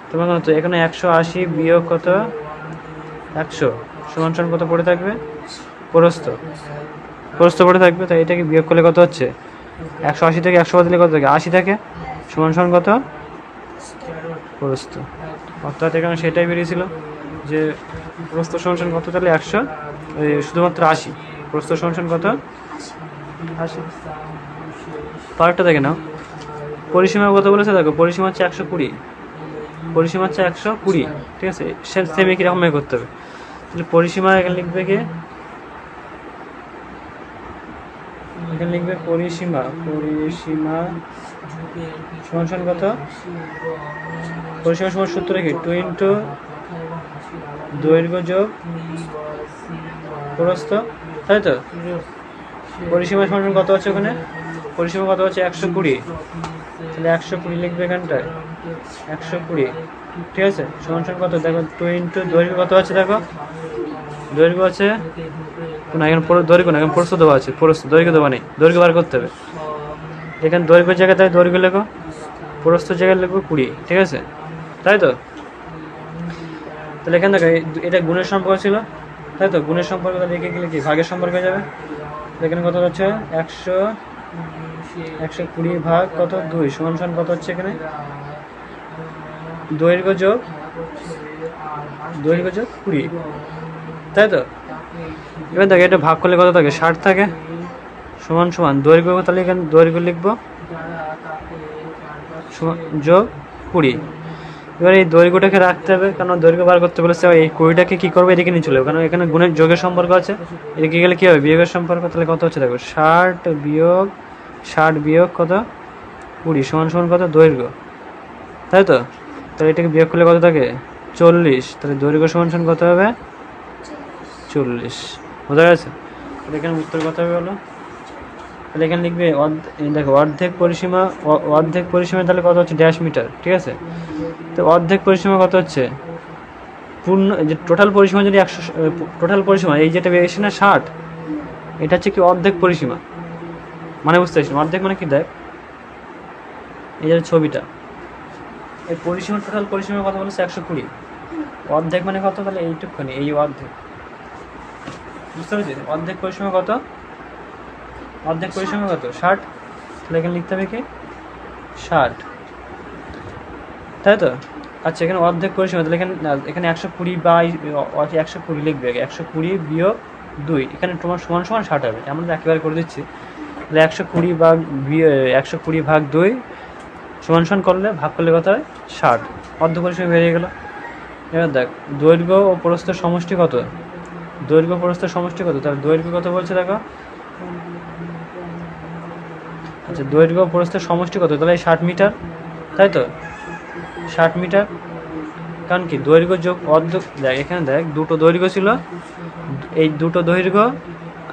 তোমার কত এখানে 180 বিয়োগ কত 100 সমান সমান কত পড়ে থাকবে, প্রস্থ পড়ে থাকবে। তাই এটাকে বিয়োগ করলে কত হচ্ছে 180 থেকে 100 দিলে কত থাকে 80 থাকে, সমান সমান কত প্রস্থ। অর্থাৎ এখানে সেটাই বেরিয়েছিল যে প্রস্থ সমান সমান কত, তাহলে 100 শুধুমাত্র 80, প্রস্থ সমান সমান কত 80। পার্টটা দেখে নাও, পরিসীমা কত বলেছে দেখো, পরিসীমা হচ্ছে 120, পরিসীমা হচ্ছে 120, ঠিক আছে। সেম একই রকমই করতে হবে। তাহলে পরিসীমা এখানে লিখবে কি, এখানে লিখবে পরিসীমা সমান সমান কত, পরিসীমা সমান সূত্র কি 2 ইন্টু দৈর্ঘ্য যোগ প্রস্থ, তাই তো। পরিসীমা সমান সমান কত আছে ওখানে, পরিসীমা কত আছে 120, তাহলে 120 লিখবে এখানটায় 120, ঠিক আছে। সমান সমান কত দেখো 2 ইন্টু দৈর্ঘ্য কত আছে দেখো, দৈর্ঘ্য আছে না, এখানে দৈর্ঘ্য না, এখানে প্রস্থ দেওয়া আছে, দৈর্ঘ্য দেওয়া নেই, দৈর্ঘ্য বার করতে হবে। এখানে দৈর্ঘ্যের জায়গায় তাই দৈর্ঘ্য লেখো, প্রস্থ জায়গায় লিখবো 20, ঠিক আছে, তাই তো। তাহলে এখানে দেখো এটা গুণের সম্পর্ক ছিল, তাই তো। গুণের সম্পর্ক তাহলে একে গেলে কি ভাগের সম্পর্ক হয়ে যাবে। এখানে কত হচ্ছে 120 ভাগ কত 2 সমান সমান কত হচ্ছে এখানে দৈর্ঘ্য যোগ 20, তাই তো। এবার দেখো এটা ভাগ করলে কত থাকে 60 থাকে, সমান সমান দৈর্ঘ্য, তাহলে এখানে দৈর্ঘ্য লিখবো যোগ 20। এবার এই দৈর্ঘ্যটাকে রাখতে হবে, কারণ দৈর্ঘ্য বার করতে বলেছে। এই 20টাকে কী করবো, এদিকে নিয়ে চলে যাবে, কারণ এখানে গুণের যোগের সম্পর্ক আছে, এদিকে গেলে কী হবে বিয়োগের সম্পর্ক। তাহলে কত হচ্ছে দেখো 60 বিয়োগ কত 20 সমান সমান কত দৈর্ঘ্য, তাই তো। তাহলে এটাকে বিয়োগ করলে কত থাকে 40, তাহলে দৈর্ঘ্য সমান সমান কত হবে 40, বোঝা গেছে। তাহলে এখানে উত্তর কত হবে বলো, তাহলে এখানে লিখবে দেখো অর্ধেক পরিসীমা তাহলে কত হচ্ছে ড্যাশ মিটার, ঠিক আছে। তো অর্ধেক পরিসীমা কত হচ্ছে, পূর্ণ যে টোটাল পরিসীমা যদি 100, টোটাল পরিসীমা এই যেটা বেশি না 60, এটা হচ্ছে কি অর্ধেক পরিসীমা, মানে বুঝতে পারছি অর্ধেক মানে কি, দেখ এই যে ছবিটা, এই পরিসীমা টোটাল পরিসীমা কত বলেছে 120, অর্ধেক মানে কত, তাহলে এইটুকুখানি, এই অর্ধেক, বুঝতে পারছি। অর্ধেক পরিসীমা কত 60, তাহলে এখানে লিখতে হবে কি 60, তাই তো। আচ্ছা এখানে অর্ধেক পরিসীমা, তাহলে এখানে 120 বা 120 লিখবে, 120 বিয়োগ 2, এখানে তোমার সমান সমান 60 হবে, আমরা একেবারে করে দিচ্ছি। তাহলে 120 ভাগ 2 সমান সমান করলে ভাগ করলে কত হয় 60, অর্ধ পরিসীমা বেরিয়ে গেল। এবার দেখ দৈর্ঘ্য ও প্রস্থের সমষ্টি কত, তাহলে দৈর্ঘ্য কত বলছে দেখো, আচ্ছা দৈর্ঘ্য প্রস্থের সমষ্টি কত, তাহলে 60 মিটার, তাই তো 60 মিটার। কারণ কি দৈর্ঘ্য যোগ অর্ধ, দেখ এখানে দেখ দুটো দৈর্ঘ্য ছিল, এই দুটো দৈর্ঘ্য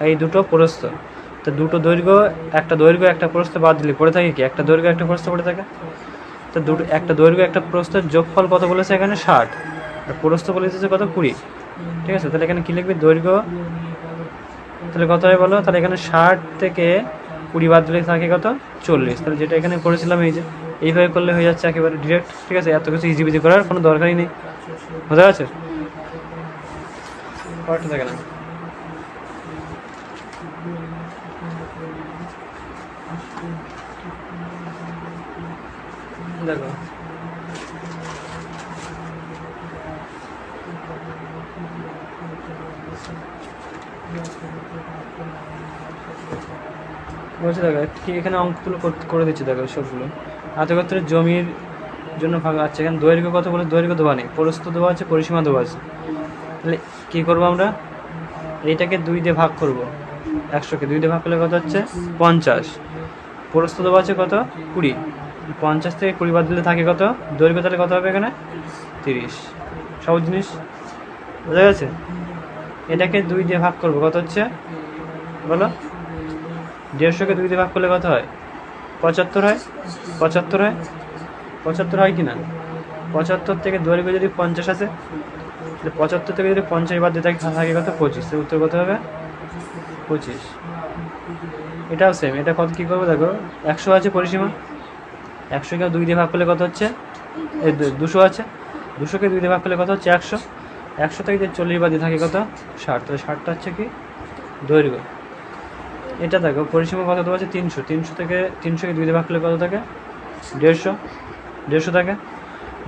এই দুটো প্রস্থ, তো দুটো দৈর্ঘ্য একটা প্রস্থ বাদ দিলে পড়ে থাকে কি একটা দৈর্ঘ্য একটা প্রস্থ পড়ে থাকে। তো একটা দৈর্ঘ্য একটা প্রস্থের যোগফল কত বলেছে এখানে 60, আর প্রস্থ বলেছে কত 20, ঠিক আছে। তাহলে এখানে কী লিখবে দৈর্ঘ্য, তাহলে কত হয় বলো, তাহলে এখানে 60 থেকে 20 বাদ দিলে থাকে কত 40, তাহলে যেটা এখানে করেছিলাম এই যে এইভাবে করলে হয়ে যাচ্ছে একেবারে ডিরেক্ট, ঠিক আছে। এত কিছু ইজিবিজি করার কোনো দরকারই নেই, বোঝা যাচ্ছে। পরেরটা থাকে না, দেখো বলছি দেখো কি এখানে অঙ্কগুলো করে দিচ্ছি দেখো সবগুলো। আয়তক্ষেত্রের জমির জন্য ভাগ আছে, এখানে দৈর্ঘ্য কত বলে দৈর্ঘ্য দেওয়া নেই, প্রস্থ দেওয়া আছে, পরিসীমা দেওয়া আছে। তাহলে কী করবো আমরা, এইটাকে 2 দিয়ে ভাগ করব, 100কে 2 দিয়ে ভাগ করলে কত হচ্ছে 50। প্রস্থ দেওয়া আছে কত 20, 50 থেকে 20 বাদ দিলে থাকে কত দৈর্ঘ্য, তাহলে কত হবে এখানে 30। সহজ জিনিস, বোঝা গেছে। এটাকে 2 দিয়ে ভাগ করব, কত হচ্ছে বলো, 150কে 2 দিয়ে ভাগ করলে কত হয় 75 হয়, 75 হয়, 75 হয় কি না। 75 থেকে দৈর্ঘ্য যদি 50 আছে, তাহলে 75 থেকে যদি 50 বাদ দিয়ে থাকে কত 25, এর উত্তর কত হবে 25। এটাও সেম, এটা কত কী করবো দেখো, 100 আছে পরিসীমা, 100কে 2 দিয়ে ভাগ করলে কত হচ্ছে 200 আছে, 200কে 2 দিয়ে ভাগ করলে কত হচ্ছে 100, 100 থেকে যে 40 বাদ দিয়ে থাকে কত 60, তাহলে 60টা হচ্ছে কি দৈর্ঘ্য। এটা দেখো পরিসীমা কত দেওয়া আছে 300, 300 থেকে 300কে 2 দিয়ে ভাগ করলে কত থাকে 150, 150 থাকে,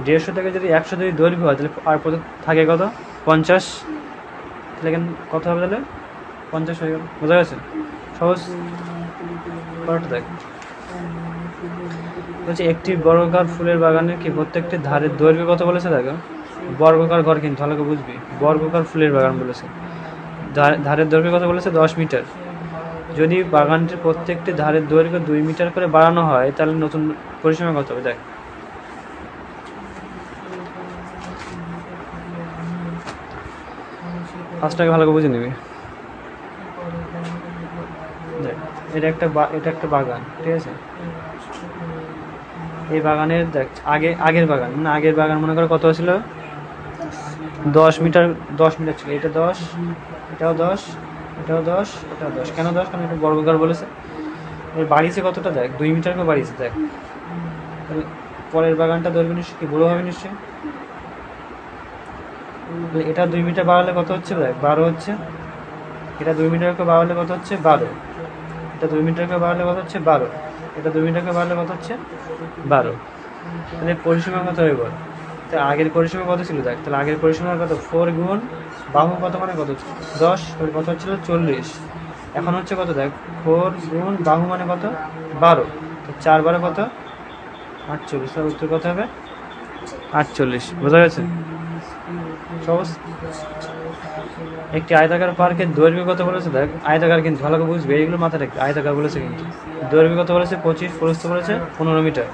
150 থেকে যদি 100 যদি দৈর্ঘ্য হয় তাহলে আর কত থাকে কত 50, তাহলে এখানে কত হবে তাহলে 50 হয়ে গেল, বোঝা গেছে। সহজ। পরেরটা দেখ, বলছে একটি বর্গাকার ফুলের বাগানের কি প্রত্যেকটি ধারের দৈর্ঘ্য কত বলেছে দেখো, বর্গাকার ঘর কিন্তু ভালো করে বুঝবি, বর্গাকার ফুলের বাগান বলেছে, ধারের দৈর্ঘ্য কত বলেছে 10 মিটার। যদি বাগানটির প্রত্যেকটি ধারের দৈর্ঘ্য 2 মিটার করে বাড়ানো হয় তাহলে নতুন পরিসীমা কত হবে দেখ। ফার্স্টটাকে ভালো করে বুঝে নিবি। দেখ এটা একটা বাগান, ঠিক আছে। এই বাগানের দেখ আগের বাগান মানে আগের বাগান মনে করো কত ছিল 10 মিটার, 10 মিটার ছিল, এটা 10, এটাও 10, এটাও 10, এটাও 10, কেন 10 কারণ এটা বর্গাকার বলেছে। এর বাড়িয়েছে কতটা দেখ 2 মিটার করে বাড়িয়েছে দেখ, তাহলে পরের বাগানটা দৈর্ঘ্য নিশ্চয়ই কি বড় হবে নিশ্চয়ই, এটা 2 মিটার বাড়ালে কত হচ্ছে দেখ 12 হচ্ছে, এটা 2 মিটার করে বাড়ালে কত হচ্ছে 12, এটা 2 মিটার করে বাড়ালে কত হচ্ছে 12, এটা 2 মিটার করে বাড়ালে কত হচ্ছে 12, তাহলে পরিসীমা কত হবে বল। তাহলে আগের পরিসীমা কত ছিল দেখ, তাহলে আগের পরিসীমা কত 4 গুণ বাহু কত মানে কত 10, কত হচ্ছিল 40, এখন হচ্ছে কত দেখ 4 গুণ বাহু মানে কত 12, তো 4 12 কত 48, তার উত্তর কত হবে 48, বোঝা গেছে। সহজ। একটি আয়তাকার পার্কের দৈর্ঘ্য কত বলেছে দেখ, আয়তাকার কিন্তু ভালো করে বুঝবে, এইগুলো মাথায় রাখবে, আয়তাকার বলেছে কিন্তু দৈর্ঘ্য কত বলেছে 25, প্রস্থ বলেছে 15 মিটার।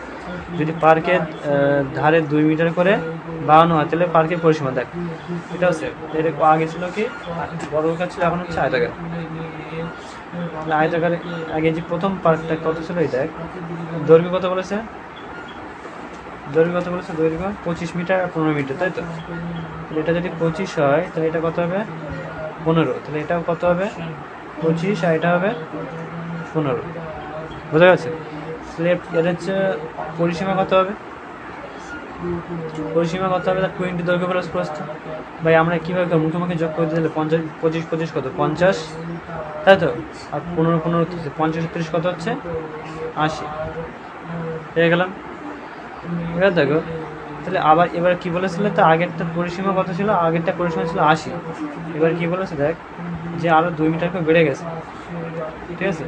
যদি পার্কের ধারে 2 মিটার করে বাড়ানো হয় তাহলে পার্কের পরিসীমা দেখ, এটা হচ্ছে এটা আগে ছিল কি বর্গাকার ছিল, এখন হচ্ছে আয়তাকার। আয়তাকার আগে যে প্রথম পার্কটা কত ছিল এই দেখ, দৈর্ঘ্য কত বলেছে, দৈর্ঘ্য কত বলেছে, দৈর্ঘ্য 25 মিটার আর 15 মিটার, তাই তো। এটা যদি 25 হয় তাহলে এটা কত হবে 15, তাহলে এটাও কত হবে 25 আর এটা হবে 15, বোঝা গেছে। তাহলে এটা হচ্ছে পরিসীমা কত হবে, পরিসীমা কত হবে 20 দৈর্ঘ্য প্লাস প্রস্থ। ভাই আমরা কীভাবে মুখোমুখি যোগ করে দিলে 50 25 25 কত 50, তাই তো, আর 15 15 50 30 কত হচ্ছে 80, পেয়ে গেলাম। এবার দেখো তাহলে আবার এবার কি বলেছিল, তো আগেরটা পরিসীমা কত ছিল, আগেরটা পরিসীমা ছিল 80, এবার কি বলেছে দেখ যে আরও 2 মিটার করে বেড়ে গেছে, ঠিক আছে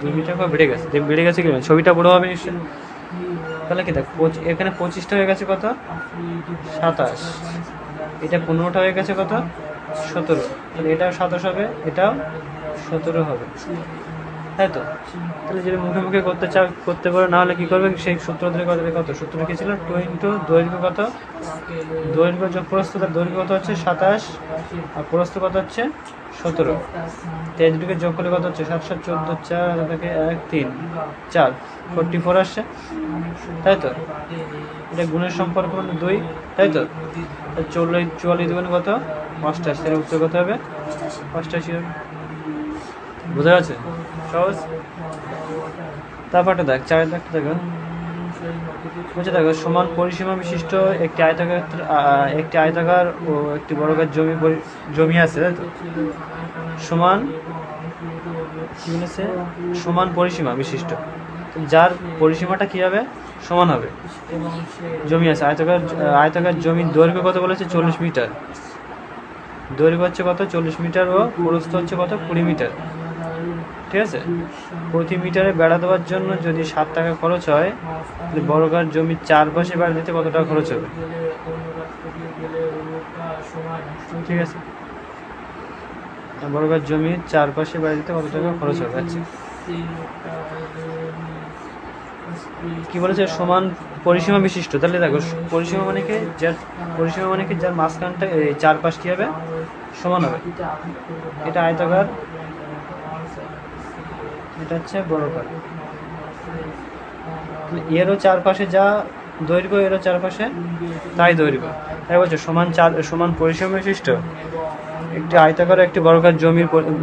2 মিটার করে বেড়ে গেছে, বেড়ে গেছে কি ছবিটা বড়ো হবে নিশ্চয়ই। তাহলে কি দেখ এখানে 25টা হয়ে গেছে কত 27, এটা 15টা হয়ে গেছে কত 17, তাহলে এটাও 27 হবে, এটাও 17 হবে, তাই তো। তাহলে যদি মুখে মুখে করতে চাও করতে পারো, না হলে কী করবে সেই সূত্র ধরে কত সূত্র কী ছিল 2 ইন্টু দৈর্ঘ্য কত, দৈর্ঘ্য যোগ প্রস্থ, তার দৈর্ঘ্য কত হচ্ছে 27 আর প্রস্থ কত হচ্ছে 17, তো এই দুটোকে যোগ করলে কত হচ্ছে 7 7 14 4 থেকে 1 3 4 44 আসছে, তাই তো। এটা গুণের সম্পর্ক মানে 2, তাই তো। 44 দুগুণ কত 88, এর উত্তর কত হবে 88 হবে, বোঝা গেছে সহজ। তারপরটা দেখ 4 দাগটা দেখো, বলছে দেখো সমান পরিসীমা বিশিষ্ট একটি আয়তাকার ও একটি বর্গাকার জমি আছে, তাই তো। সমান কি বলেছে, সমান পরিসীমা বিশিষ্ট, যার পরিসীমাটা কি হবে সমান হবে, জমি আছে আয়তাকার জমির দৈর্ঘ্য কত বলেছে 40 মিটার, দৈর্ঘ্য হচ্ছে কত 40 মিটার ও প্রস্থ হচ্ছে কত 20 মিটার, ঠিক আছে। প্রতি মিটারে বেড়া দেওয়ার জন্য যদি 7 টাকা খরচ হয় তাহলে বর্গাকার জমির চারপাশে বেড়া দিতে কত টাকা খরচ হবে, ঠিক আছে। বর্গাকার জমির চারপাশে বাড়ি দিতে কত টাকা খরচ হবে? আচ্ছা, কি বলেছে? সমান পরিসীমা বিশিষ্ট। তাহলে দেখো, পরিসীমা মানে কি? যার মাঝখানটা চারপাশ কি হবে? সমান হবে। এটা আয়তাকার, এটা হচ্ছে বর্গাকার। এরও চারপাশে যা দৈর্ঘ্য, এরও চারপাশে তাই দৈর্ঘ্য। তাই বলছে সমান পরিসীমা বিশিষ্ট একটি আয়তাকার একটি বর্গাকার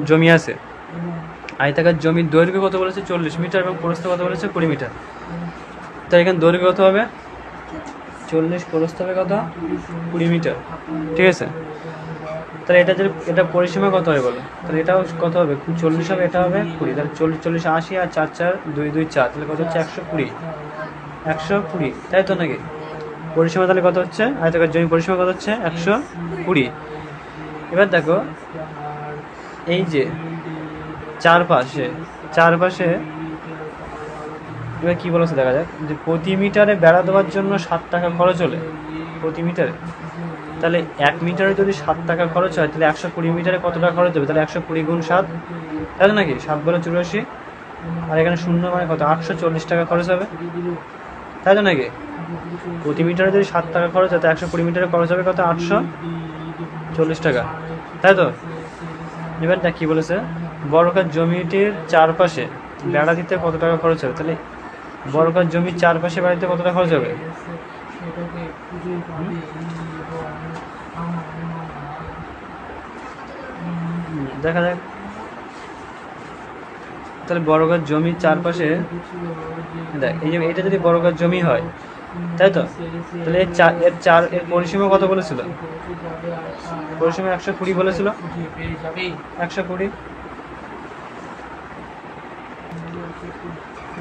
জমি আছে। আয়তাকার জমির দৈর্ঘ্য কত বলেছে? 40 মিটার এবং প্রস্থ কত বলেছে? 20 মিটার। তাই এখানে দৈর্ঘ্য কত হবে? 40, প্রস্থ হবে কত? 20 মিটার। ঠিক আছে, তাহলে এটা পরিসীমা কত হয় বলো? তাহলে এটাও কত হবে? 40 হবে, এটা হবে 20। তাহলে 40 80 আর 4 4 2 2 4, তাহলে কত হচ্ছে? 120। তাই তো নাকি? পরিসীমা তাহলে কত হচ্ছে? আয়তাকার জমি পরিসীমা কত হচ্ছে? 120। এবার দেখো, এই যে চারপাশে এবার কি বলেছে দেখা যাক, যে প্রতি মিটারে বেড়া দেওয়ার জন্য 7 টাকা খরচ হলে, প্রতি মিটারে, তাহলে 1 মিটারে যদি 7 টাকা খরচ হয়, তাহলে 120 মিটারে কত টাকা খরচ হবে? তাহলে 120 গুণ 7, তাই তো নাকি? 7 বলে 84, আর এখানে শূন্য মানে কত? 840 টাকা খরচ হবে, তাই তো নাকি? প্রতি মিটারে যদি 7 টাকা খরচ হয়, তো 120 মিটারে খরচ হবে কত? 840 টাকা, তাই তো? এবার দেখ কি বলেছে, বর্গাকার জমিটির চারপাশে বেড়া দিতে কত টাকা খরচ হবে? তাহলে বর্গাকার জমির চারপাশে বেড়া দিতে কত টাকা খরচ হবে? দেখা যাক। তাহলে বর্গাকার জমির চারপাশে দেখ, এই যে এটা যদি বর্গাকার জমি হয়, তাই তো? তাহলে এর পরিসীমা কত বলেছিল? পরিসীমা 120 বলেছিল। 120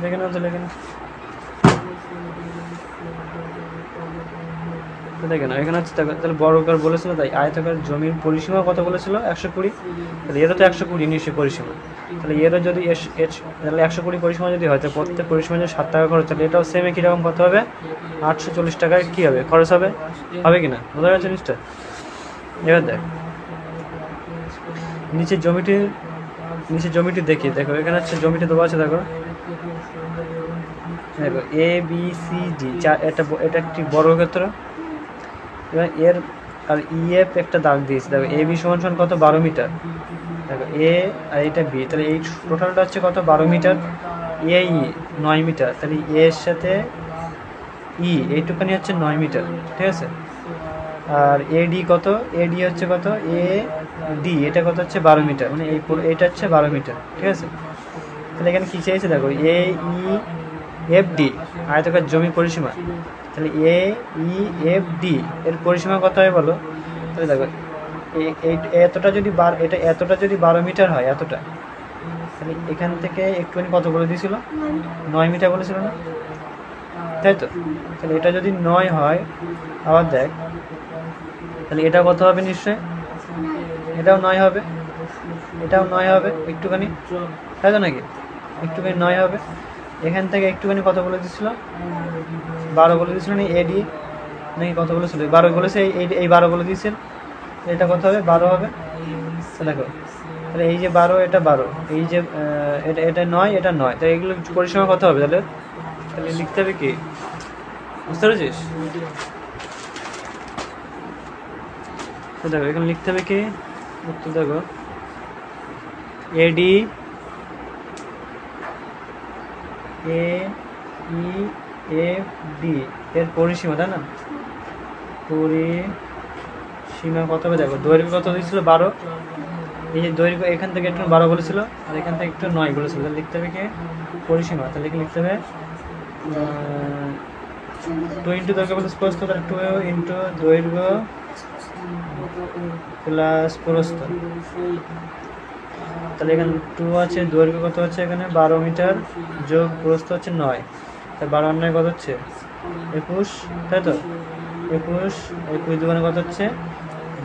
দেখে নাও, তাহলে এখানে দেখে নাও, এখানে হচ্ছে তাহলে বর্গাকার বলেছিল, তাই আয়তাকার জমির পরিসীমা কত বলেছিল? 120। তাহলে এরও তো 120 নিশ্চয়ই পরিসীমা। তাহলে এরও যদি তাহলে 120 পরিসীমা যদি হয়, তাহলে প্রত্যেক পরিসীমা যদি 7 টাকা খরচ, তাহলে এটাও সেমে কীরকম কত হবে? 840 টাকায় কী হবে? খরচ হবে কি না? বোঝা গেছে জিনিসটা? এবার দেখ, নিচে জমিটি দেখি, দেখো এখানে হচ্ছে জমিটি দেওয়া আছে, দেখো ABCD, এটা একটি বর্গক্ষেত্র। এবার এর আর EF একটা দাগ দিয়েছে, দেখো AB সমান কত? 12 মিটার। দেখো A আর এটা B, তাহলে এই টোটালটা হচ্ছে কত? 12 মিটার। AE 9 মিটার, তাহলে A এর সাথে E এইটুখানি হচ্ছে 9 মিটার, ঠিক আছে? আর AD কত? AD হচ্ছে কত? AD এটা কত হচ্ছে? 12 মিটার, মানে এইটা হচ্ছে 12 মিটার, ঠিক আছে? তাহলে এখানে কী চেয়েছে দেখো, AEFD আয়তাকার জমি পরিসীমা। তাহলে AEFD এর পরিসীমা কত হয় বলো? তাহলে দেখো, এতটা যদি 12 মিটার হয়, এতটা, তাহলে এখান থেকে একটুখানি কত বলে দিয়েছিল? 9 মিটার বলেছিল না, তাই তো? তাহলে এটা যদি 9 হয়, আবার দেখ, তাহলে এটা কত হবে? নিশ্চয় এটাও 9 হবে, এটাও 9 হবে একটুখানি, তাই তো নাকি? একটুখানি 9 হবে। এখান থেকে একটুখানি কত বলে দিচ্ছিল? 12 বলে দিচ্ছিল না? AD নাকি কত বলেছিল? 12 বলেছে, এই 12 বলে দিয়েছেন। এটা কত হবে? 12 হবে। দেখো, তাহলে এই যে 12, এটা 12, এই যে এটা 9, এটা 9, তাই এগুলো পরিসীমা কত হবে? তাহলে লিখতে হবে কি? বুঝতে পেরেছিস? দেখো এখানে লিখতে হবে কি? উত্তর দেখো, AEFD এর পরিসীমা, তাই না? পরিসীমা কত হবে? দেখো দৈর্ঘ্য কত দিয়েছিল? 12। এই যে দৈর্ঘ্য এখান থেকে একটু 12 বলেছিল, আর এখান থেকে একটু 9 বলেছিল। তাহলে লিখতে হবে কি? পরিসীমা। তাহলে কি লিখতে হবে? 2 ইন্টু দৈর্ঘ্য প্লাস প্রস্থ, তাহলে 2 ইন্টু দৈর্ঘ্য প্লাস প্রস্থ। তাহলে এখানে 2 আছে, দৈর্ঘ্য কত হচ্ছে? এখানে 12 মিটার যোগ প্রস্থ হচ্ছে 9, তাই 12 আর 9 কত হচ্ছে? 21, তাই তো? 21 দোকানে কত হচ্ছে?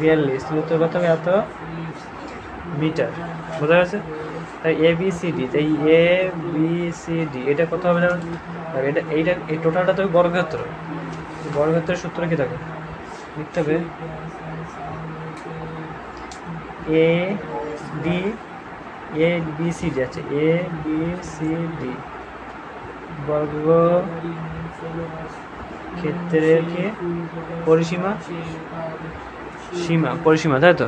42। উত্তর কত হবে? এত মিটার। বোঝা গেছে? তাই ABCD, তাই ABCD এটা কত হবে? এই টোটালটা তো বর্গক্ষেত্র। বর্গক্ষেত্রের সূত্র কি থাকে? লিখতে হবে D, A B C D আছে, এ বি সি ডি বর্গ ক্ষেত্রের কি পরিসীমা, পরিসীমা, তাই তো?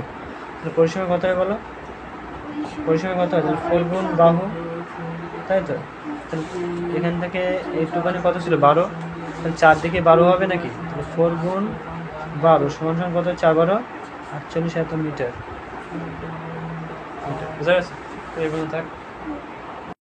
পরিসীমা কত হয় বলো? পরিসীমা কত হয়? 4 গুণ বাহু, তাই তো? তাহলে এখান থেকে এইটুখানি কত ছিল? 12। তাহলে 4 দিকে 12 হবে নাকি? তাহলে 4 গুণ 12 সমান সমান কত? 4 12 48 এত মিটার। বুঝা গেছে? তো এগুলো থাক।